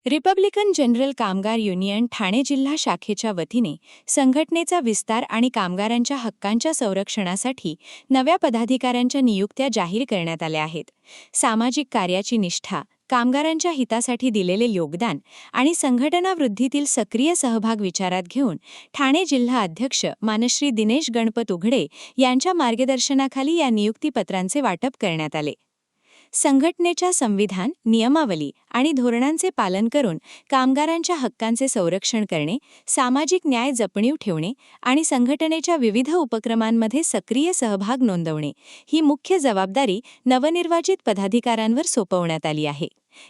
Republican general कामगार union Thane जिल्हा शाखेच्या वतीने संघटनेचा विस्तार आणि कामगारांच्या हक्कांच्या संरक्षणासाठी नव्या पदाधिकाऱ्यांच्या नियुक्त्या जाहीर करण्यात आल्या आहेत. सामाजिक कार्याची निष्ठा, कामगारांच्या हितासाठी दिलेले योगदान आणि संघटना वृद्धीतील सक्रिय सहभाग विचारात घेऊन ठाणे जिल्हा अध्यक्ष मानश्री दिनेश गणपत उघडे यांच्या मार्गदर्शनाखाली या नियुक्तीपत्रांचे वाटप करण्यात आले. संघटनेच्या संविधान, नियमावली आणि धोरणांचे पालन करून कामगारांच्या हक्कांचे संरक्षण करणे, सामाजिक न्याय जपणीव ठेवणे आणि संघटनेच्या विविध उपक्रमांमध्ये सक्रिय सहभाग नोंदवणे ही मुख्य जबाबदारी नवनिर्वाचित पदाधिकाऱ्यांवर सोपवण्यात आली आहे.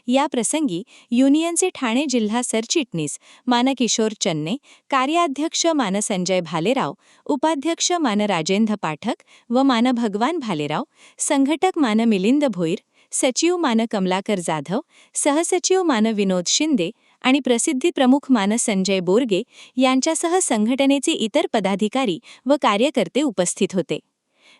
या प्रसंगी युनियनचे ठाणे जिल्हा सरचिटणीस मान किशोर चन्ने, कार्याध्यक्ष मान संजय भालेराव, उपाध्यक्ष मान राजेंद्र पाठक व मान भगवान भालेराव, संघटक मान मिलिंद भोईर, सचिव मान कमलाकर जाधव, सहसचिव मान विनोद शिंदे आणि प्रसिद्धी प्रमुख मान संजय बोरगे यांच्यासह संघटनेचे इतर पदाधिकारी व कार्यकर्ते उपस्थित होते.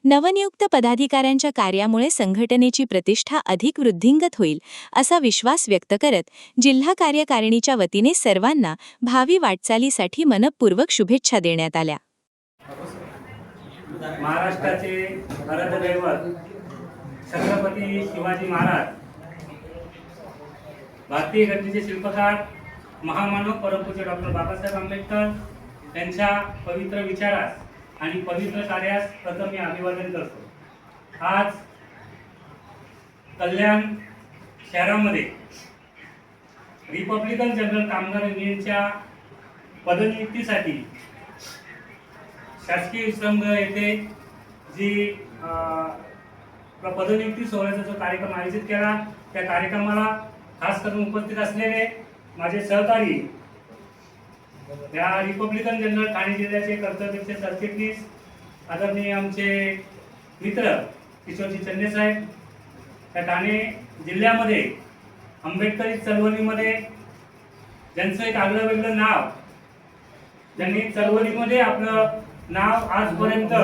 नवनियुक्त पदाधिकाऱ्यांच्या कार्यामुळे संघटनेची प्रतिष्ठा अधिक वृद्धिंगत होईल असा विश्वास व्यक्त करत जिल्हा कार्यकारिणीच्या वतीने सर्वांना भावी वाटचालीसाठी मनपूर्वक शुभेच्छा देण्यात आल्या. महाराष्ट्राचे आराध्यदैवत छत्रपती शिवाजी महाराज, भारतीय घटनेचे शिल्पकार, महामानव परमपूज्य डॉक्टर बाबासाहेब आंबेडकर यांच्या पवित्र विचारास आणि पवित्र कार्यास प्रथम मी अभिवादन करतो. आज कल्याण शहरामध्ये रिपब्लिकन जनरल कामगार युनियनच्या पदनियुक्तीसाठी शासकीय विश्रामगृह येथे जी पदनियुक्ती सोहळ्याचा जो कार्यक्रम आयोजित केला, त्या कार्यक्रमाला खास करून उपस्थित असलेले माझे सहकारी, या रिपब्लिकन जनरल ठाणे जिल्ह्याचे कर्तव्यदक्ष सरचिटणीस आदरणीय आमचे मित्र किशोरजी चन्ने साहेब, त्या ठाणे जिल्ह्यामध्ये आंबेडकरी चळवळीमध्ये ज्यांचं एक आगळं वेगळं नाव, ज्यांनी चळवळीमध्ये आपलं नाव आजपर्यंत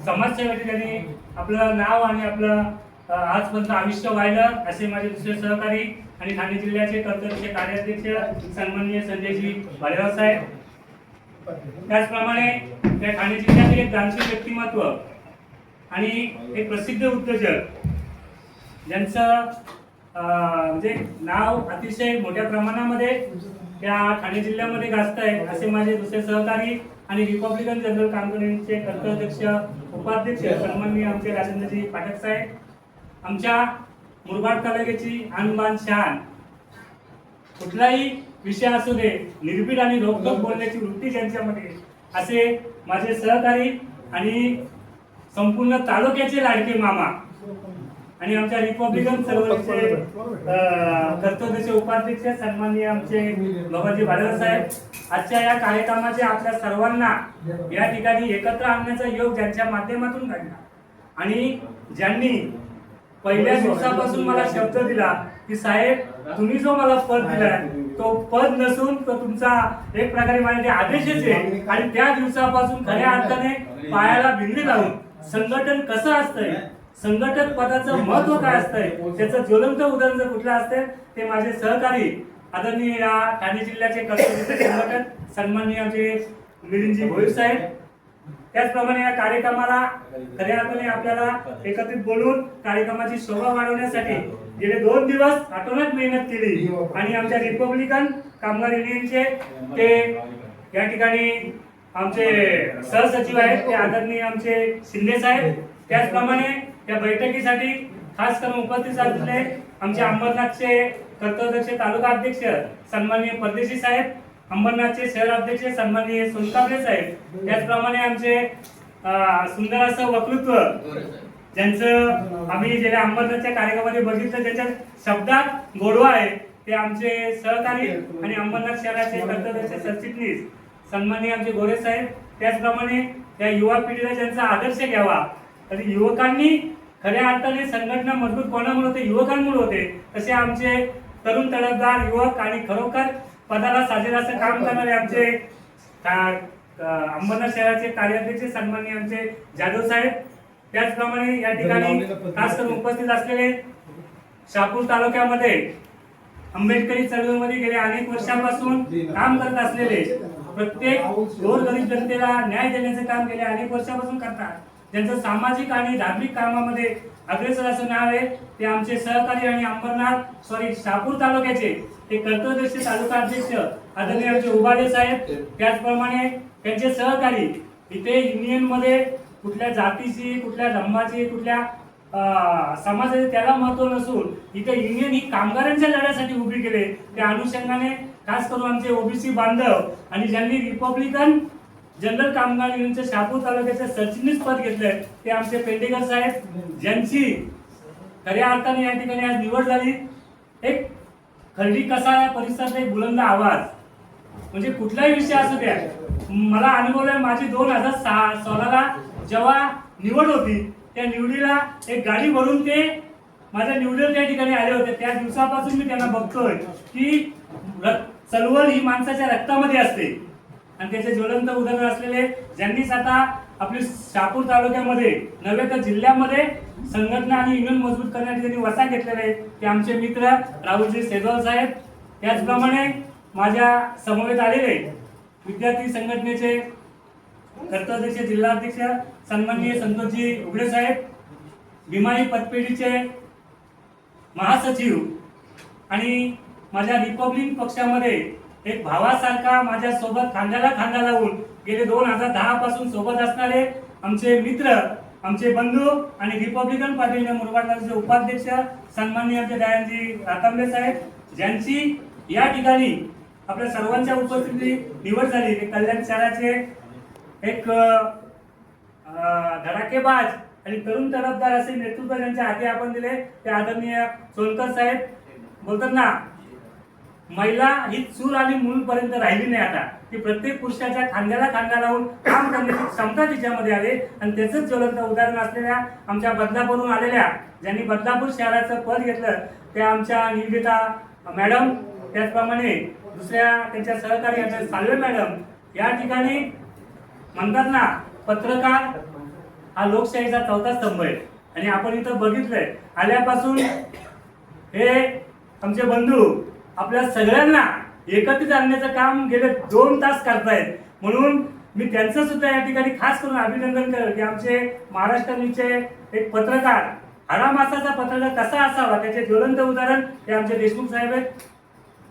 समाजसेवेसाठी त्यांनी आपलं नाव आणि आपलं आजपर्यंत आयुष्य वाहिलं, असे माझे दुसरे सहकारी आणि ठाणे जिल्ह्याचे कर्तव्य कार्याध्यक्ष सन्माननीय संजयजी भालेराव साहेब. त्याचप्रमाणे त्या ठाणे जिल्ह्यातील एक दानशील व्यक्तिमत्व आणि एक प्रसिद्ध उद्योजक ज्यांचं म्हणजे नाव अतिशय मोठ्या प्रमाणामध्ये त्या ठाणे जिल्ह्यामध्ये गाजत आहे, असे माझे दुसरे सहकारी आणि रिपब्लिकन जनरल कामगार युनियनचे कर्तव्यदक्ष उपाध्यक्ष सन्माननीय आमचे राजेंद्रजी पाठक साहेब. आमच्या मुरबाड तालुक्याची आणबाण शान, कुठलाही विषय असू दे निर्भीड आणि रोखठोक बोलण्याची वृत्ती ज्यांच्यामध्ये, असे माझे सहकारी आणि संपूर्ण तालुक्याचे लाडके मामा आणि आमच्या रिपब्लिकन चळवळीचे कर्तव्यदक्ष उपाध्यक्ष सन्माननीय आमचे भगवानजी भालेराव साहेब. आजच्या या कार्यक्रमाचे आपल्या सर्वांना या ठिकाणी एकत्र आणण्याचा योग ज्यांच्या माध्यमातून घडला आणि ज्यांनी पहिल्या दिवसापासून मला शब्द दिला की साहेब, तुम्ही जो मला पद दिलाय तो पद नसून तो तुमचा एक प्रकारे माझे आदेशच आहे, आणि त्या दिवसापासून खऱ्या अर्थाने पायाला बिंदी लावून संघटन कसं असतंय, संघटक पदाचं महत्व काय असतंय, त्याचं ज्वलंत उदाहरण जर कुठलं असतं ते माझे सहकारी आदरणीय या ठाणे जिल्ह्याचे कर्तव्यदक्ष संघटक सन्माननीय आमचे मिलिंदजी भोईर साहेब. त्याचप्रमाणे या कार्यक्रमाला खऱ्या अर्थाने आपल्याला एकत्रित बोलून कार्यक्रमाची शोभा वाढवण्यासाठी गेले 2 दिवस आठवड्यात मेहनत केली आणि आमच्या रिपब्लिकन कामगार युनियनचे ते या ठिकाणी आमचे सहसचिव आहेत ते आदरणीय आमचे शिंदे साहेब. त्याचप्रमाणे या बैठकीसाठी खास करून उपस्थित असलेले आमचे अंबरनाथचे कर्तव्यदक्ष तालुका अध्यक्ष सन्माननीय परदेशी साहेब, अंबरनाथचे शहर अध्यक्ष सन्माननीय सोनकांबळे साहेब. त्याचप्रमाणे आमचे सुंदर असं वक्तृत्व ज्यांचं आम्ही गेल्या अंबरनाथच्या कार्यक्रमामध्ये बघितलं, ज्यांच्या शब्दात गोडवा आहे, ते आमचे सहकारी आणि अंबरनाथ शहराचे कर्तव्यदक्ष सरचिटणीस सन्माननीय आमचे गोरे साहेब. त्याचप्रमाणे या युवा पिढीला ज्यांचा आदर्श घ्यावा, तरी युवकांनी खऱ्या अर्थाने संघटना मजबूत कोणामुळे होते, युवकांमुळे होते, तसे आमचे तरुण तडफदार युवक आणि खरोखर पदाला साजेल असं काम करणारे आमचे अंबरनाथ शहराचे कार्याध्यक्ष सन्माननीय आमचे जाधव साहेब. त्याचप्रमाणे या ठिकाणी खास करून उपस्थित असलेले शहापूर तालुक्यामध्ये आंबेडकरी चळवळीमध्ये गेल्या अनेक वर्षांपासून काम करत असलेले, प्रत्येक गोरगरीब जनतेला न्याय देण्याचे काम गेल्या अनेक वर्षांपासून करतात, ज्यांचं सामाजिक आणि धार्मिक कामामध्ये अग्रेसर असं नाव आहे, ते आमचे सहकारी आणि शहापूर तालुक्याचे ते कर्तव्यदक्ष तालुका अध्यक्ष आदरणीय आमचे उबाळे साहेब, त्याचप्रमाणे त्यांचे सहकारी इथे युनियन मध्ये कुठल्या जातीची, कुठल्या धर्माची, कुठल्या समाजाचे त्याला महत्व नसून इथे युनियन ही कामगारांच्या लढ्यासाठी उभी केले. त्या अनुषंगाने खास करून आमचे ओबीसी बांधव आणि ज्यांनी रिपब्लिकन जनरल कामगार युनियनच्या शहापूर तालुक्याचे सरचिटणीस पद घेतले ते आमचे पेंडेकर साहेब, ज्यांची खऱ्या अर्थाने या ठिकाणी आज निवड झाली. एक खर्डी कसा परिसरात एक बुलंद आवाज, म्हणजे कुठलाही विषय असू द्या, मला अनुभव आहे. माझी 2016ला जेव्हा निवड होती, त्या निवडीला एक गाडी भरून ते माझ्या निवडीला त्या ठिकाणी आले होते. त्या दिवसापासून मी त्यांना बघतोय की चळवळ ही माणसाच्या रक्तामध्ये असते आणि त्याचे ज्वलंत उदाहरण असलेले ज्यांनीच आता आपली शहापूर तालुक्यामध्ये नव्हे तर जिल्ह्यामध्ये संघटना आणि युनियन मजबूत करण्यासाठी त्यांनी वसा घेतलेला आहे, ते आमचे मित्र राहुलजी सेजवाल साहेब. त्याचप्रमाणे माझ्या समवेत आलेले विद्यार्थी संघटनेचे कर्तव्यदक्ष जिल्हाध्यक्ष सन्माननीय संतोषजी उघडे साहेब, भीमाई पतपेढीचे महासचिव आणि माझ्या रिपब्लिक पक्षामध्ये एक भावासारखा माझ्या सोबत खांद्याला खांदा लावून गेले 2010 पासून सोबत असणारे आमचे मित्र, आमचे बंधू आणि रिपब्लिकन पार्टीचे मुरबाडचे उपाध्यक्ष सन्माननीय आमचे दयानजी रातांबे साहेब, ज्यांची या ठिकाणी आपल्या सर्वांच्या उपस्थितीत निवड झाली. कल्याण शहराचे एक धडाकेबाज आणि तरुण तरफदार असे नेतृत्व ज्यांच्या हाती आपण दिले ते आदरणीय सोनकर साहेब. बोलतात ना, महिला ही चूल आणि मूल पर्यंत राहिली नाही आता, ती प्रत्येक पुरुषाच्या खांद्याला खांदा लावून काम करण्याची क्षमता तिच्यामध्ये आली आणि त्याचंच ज्वलंत उदाहरण असलेल्या आमच्या बदलापूरहून आलेल्या, ज्यांनी बदलापूर शहराचं पद घेतलं, त्या आमच्या निवेदिता मॅडम, त्याचप्रमाणे दुसऱ्या त्यांच्या सहकारी आमच्या साल्वे मॅडम. या ठिकाणी म्हणतात ना, पत्रकार हा लोकशाहीचा चौथा स्तंभ आहे आणि आपण इथं बघितलंय आल्यापासून हे आमचे बंधू आपल्या सगळ्यांना एकत्रित आणण्याचं काम गेले 2 तास करतायत. म्हणून मी त्यांचं सुद्धा या ठिकाणी खास करून अभिनंदन करेन की आमचे महाराष्ट्राचे एक पत्रकार, हाडामासाचा पत्रकार कसा असावा त्याचे ज्वलंत उदाहरण हे आमचे देशमुख साहेब आहेत.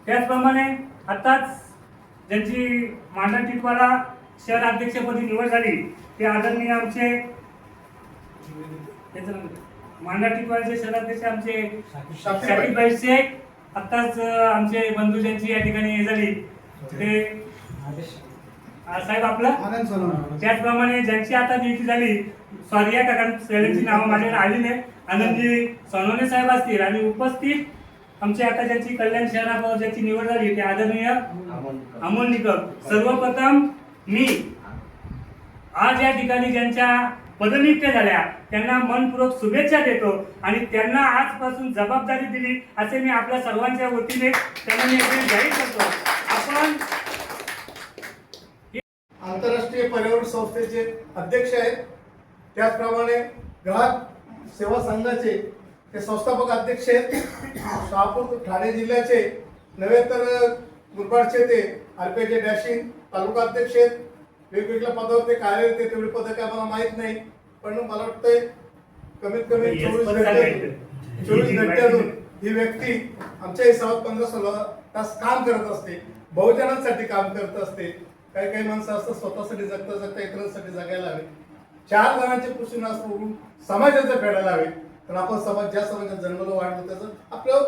त्याचप्रमाणे आताच ज्यांची मांडा टिटवाला शहर अध्यक्षपदी निवड झाली ते आदरणीय आमचे मांडा टिटवाळचे शहराध्यक्ष आमचे शाकीरभाई शेख, आत्ताच आमचे बंधू ज्यांची या ठिकाणी हे झाली ते साहेब आपलं. त्याचप्रमाणे ज्यांची आता नियुक्ती झाली, सॉरी या काकांची नावं माझ्याकडे आली नाही, आनंदजी सोनवणे साहेब असतील आणि उपस्थित आमचे आता ज्यांची कल्याण शहराबाबत ज्याची निवड झाली ते आदरणीय अमोल निकम. सर्वप्रथम मी आज या ठिकाणी ज्यांच्या पदनियुक्त्या झाल्या त्यांना मनपूर्वक शुभेच्छा देतो आणि त्यांना आजपासून जबाबदारी दिली असे मी आपल्या सर्वांच्या वतीने त्यांना मी जाहीर करतो. आपण आंतरराष्ट्रीय पर्यावरण संस्थेचे अध्यक्ष आहेत, त्याचप्रमाणे ग्राहक सेवा संघाचे ते संस्थापक अध्यक्ष आहेत, शहापूर ठाणे जिल्ह्याचे नव्हे तर मुरबाडचे ते आरपीआयचे डॅशिंग तालुका अध्यक्ष आहेत. वेगवेगळ्या पदावर ते कार्यरत आहेत, तेवढी पदं काय मला माहीत नाही, पण मला वाटतंय कमीत कमी 24 घंट्यातून ही व्यक्ती आमच्या हिसाबात 15-16 तास काम करत असते, बहुजनांसाठी काम करत असते. काही काही माणसं असतात स्वतःसाठी जगता जगता इतरांसाठी जगायला हवे, 4 जणांचे पुरुष सोडून समाजाचं फेडायला हवे. तर आपण ज्या समाजात जन्मलं वाढलं त्याचं आपलं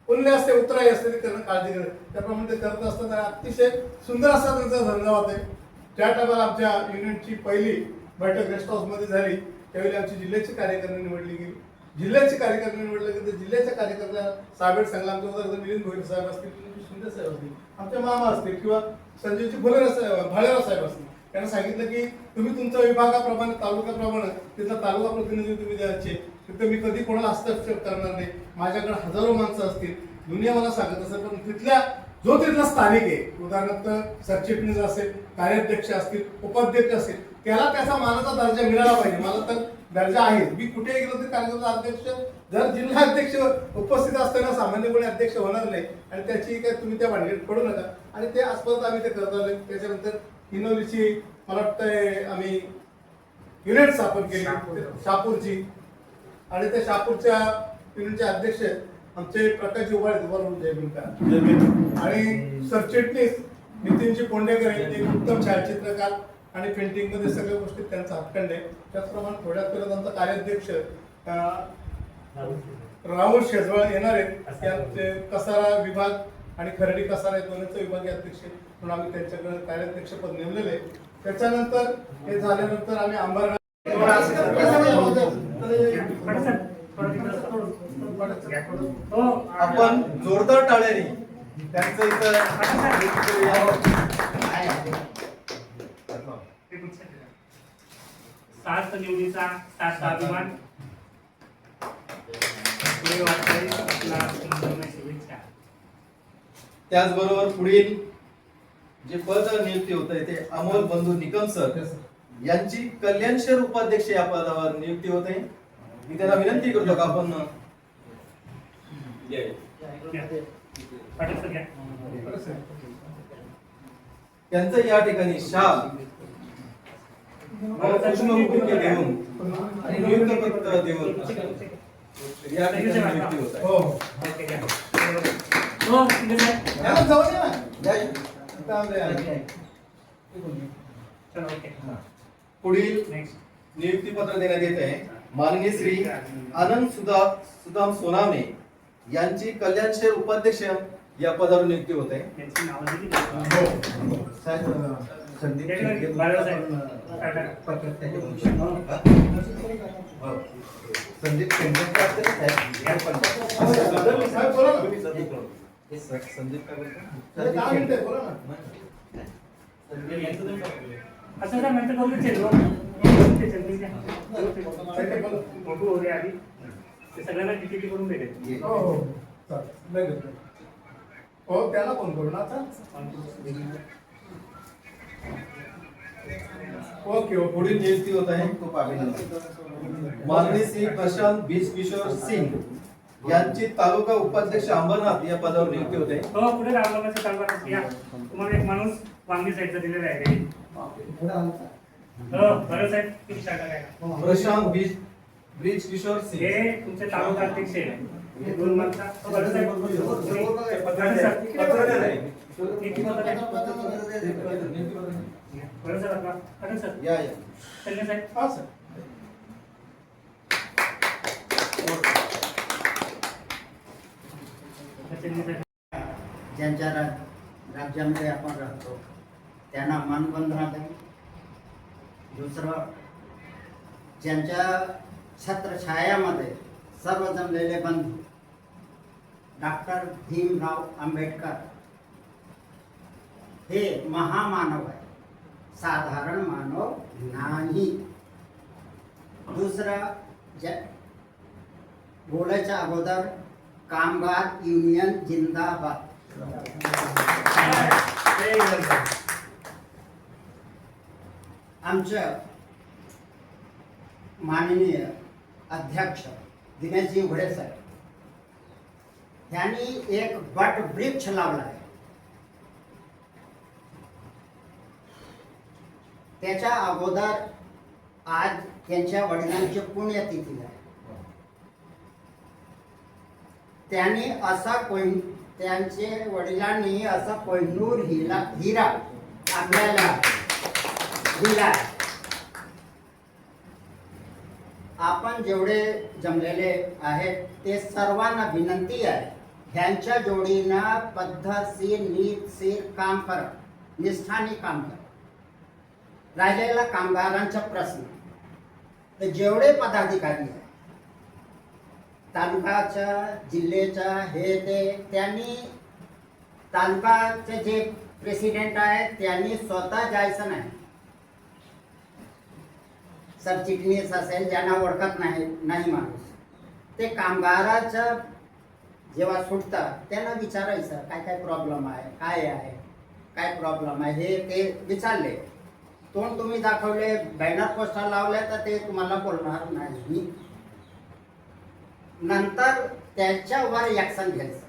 पुण्य असते, उत्तराई असते, ते करणं काळजी करत त्याप्रमाणे ते करत असतात आणि अतिशय सुंदर असा त्यांचा धन्यवाद आहे. ज्या टायमाला आमच्या युनियनची पहिली बैठक रेस्ट हाऊसमध्ये झाली त्यावेळी आमची जिल्ह्याची कार्यकारिणी निवडली गेली. जिल्ह्याची कार्यकारिणी निवडली गेली तर जिल्ह्याच्या कार्यकर्त्या साहेब सांगला आमच्या उदाहरण मिलिंद भोईर साहेब असतील, शिंदे साहेब असतील, आमचे मामा असतील किंवा संजयची भालेराव साहेब असतील, त्यांना सांगितलं की तुम्ही तुमच्या विभागाप्रमाणे तालुक्याप्रमाणे तिथला तालुका प्रतिनिधी तुम्ही द्यायचे, तिथं मी कधी कोणाला हस्तक्षेप करणार नाही. माझ्याकडे हजारो माणसं असतील, दुनिया मला सांगत असेल, पण तिथला स्थानिक आहे, उदाहरणार्थ सरचिटणीस असेल, कार्याध्यक्ष असतील, उपाध्यक्ष असतील, त्याला त्याचा मानाचा दर्जा मिळाला पाहिजे. मला तर दर्जा आहे, मी कुठेही गेलो तरी कार्यक्रमाचा अध्यक्ष जर जिल्हा अध्यक्ष उपस्थित असताना सामान्यपणे अध्यक्ष होणार नाही आणि त्याची काय तुम्ही त्या भानगडीत पडू नका आणि ते आजपर्यंत आम्ही ते करत आलोय. त्याच्यानंतर हिनोलीची मला वाटतंय आम्ही युनिट स्थापन केली शहापूरची आणि त्या शहापूरच्या युनिटचे अध्यक्ष आमचे प्रकाशजी उभाळे तुम्हाला जय भीम आणि सरचिटणीस नितीनजी कोंडेकर आहेत. ते उत्तम छायाचित्रकार आणि पेंटिंग मध्ये सगळ्या गोष्टी त्यांचा हातखंड आहे. त्याचप्रमाणे थोड्याच वेळात आमचा कार्याध्यक्ष राहुल शेजवळ येणार आहेत. त्यात कसारा विभाग आणि खर्डी कसारा या दोन्हीचा विभागीय अध्यक्ष म्हणून आम्ही त्यांच्याकडे कार्याध्यक्ष पद नेमलेले आहे. त्याच्यानंतर हे झाल्यानंतर आम्ही अंबरनाथ आपण जोरदार टाळ्याने त्यांचं इथं सात निवडीचा सात अभिमान शुभेच्छा. त्याचबरोबर पुढील जे पद नियुक्ती होत आहे ते अमोल बंधू निकम सर यांची कल्याणशर उपाध्यक्ष या पदावर नियुक्ती होत आहे. मी त्यांना विनंती करतो का आपण त्यांचं या ठिकाणी शाल पुष्पगुच्छ देऊन आणि नियुक्त पत्र देऊन या ठिकाणी नियुक्ती होत आहे. पुढील नियुक्ती पत्र देण्यात येत आहे. माननीय श्री आनंद सुदाम सोनावणे यांची कल्याणशर उपाध्यक्ष या पदावर नियुक्ती होत आहे. संदीप असं काय म्हणतं फोटो वगैरे आधी ते सगळ्यांना तिकीट करून भेटेल. हो त्याला फोन करू ना आता. ओके पुढील नियुक्ती होत आहे. माननीय श्री प्रशांत बीज किशोर सिंग यांची तालुका उपाध्यक्ष अंबरनाथ या पदावर नियुक्ती होते. हो पुढे रामलोकाचं तालुका या तुम्हाला एक माणूस वांगी साईडचा दिलेला आहे. हो बरं साहेब तुम्ही सांगा काय. प्रशांत ब्रिज किशोर सिंग हे तुमचे तालुका अध्यक्ष आहे. हे दोन माणसं बरं साहेब बरं सर आपला सर या संजय साहेब. हा सर. ज्यांच्या राज्यामध्ये आपण राहतो त्यांना मानवंदना द्यावी. दुसरं ज्यांच्या छत्रछायामध्ये सर्व जमलेले बंधू डॉक्टर भीमराव आंबेडकर हे महामानव आहे, साधारण मानव नाही. दुसरं बोलायच्या अगोदर कामगार युनियन जिंदाबाद. आमच्या माननीय अध्यक्ष दिनेशजी उघडे साहेब यांनी एक वट वृक्ष लावला आहे. त्याच्या अगोदर आज त्यांच्या वडिलांची पुण्यतिथी आहे. त्यांचे वडिलांनी असा कोहिनूर हिरा आपल्याला दिला. आपण जेवढे जमलेले आहेत ते सर्वांना विनंती आहे ह्यांच्या जोडीनं पद्धतशीर नीतशीर काम कर, निष्ठाने काम कर. राहिलेला कामगारांचा प्रश्न तर जेवढे पदाधिकारी आहेत तालुकाच्या जिल्ह्याच्या हे ते त्यांनी तालुकाचे जे प्रेसिडेंट आहेत त्यांनी स्वतः जायचं नाही. सरचिटणीस असेल ज्यांना ओळखत नाही माणूस ते कामगाराचं जेव्हा सुटतात त्यांना विचारायचं काय काय प्रॉब्लेम आहे, काय प्रॉब्लेम आहे हे ते विचारले. तोंड तुम्ही दाखवले, बॅनर पोस्टर लावले तर ते तुम्हाला बोलणार नाही. नंतर त्याच्यावर ॲक्शन घ्यायचं.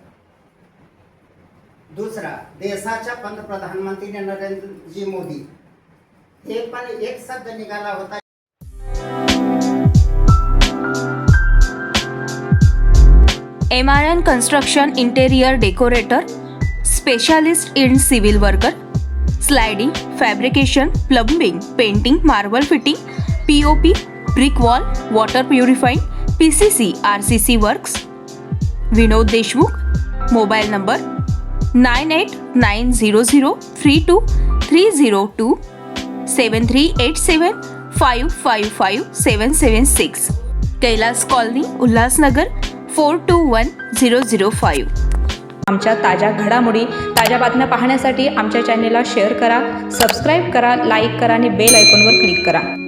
दुसरा, देशाच्या पंतप्रधानमंत्री नरेंद्रजी मोदी हे पण एक शब्द निघाला होता. MRN Construction Interior Decorator, Specialist in Civil Worker, Sliding, Fabrication, Plumbing, Painting, Marble Fitting, POP, Brick Wall, Water Purifying, PCC, RCC Works. Vinod Deshmukh. Mobile number 9890032302 7387555776. Kailas colony, Ulhasnagar 421005. आमच्या ताज्या घडामोडी, ताज्या बातम्या पाहण्यासाठी आमच्या चॅनेलला शेअर करा, सबस्क्राईब करा, लाईक करा आणि बेल आयकॉनवर क्लिक करा.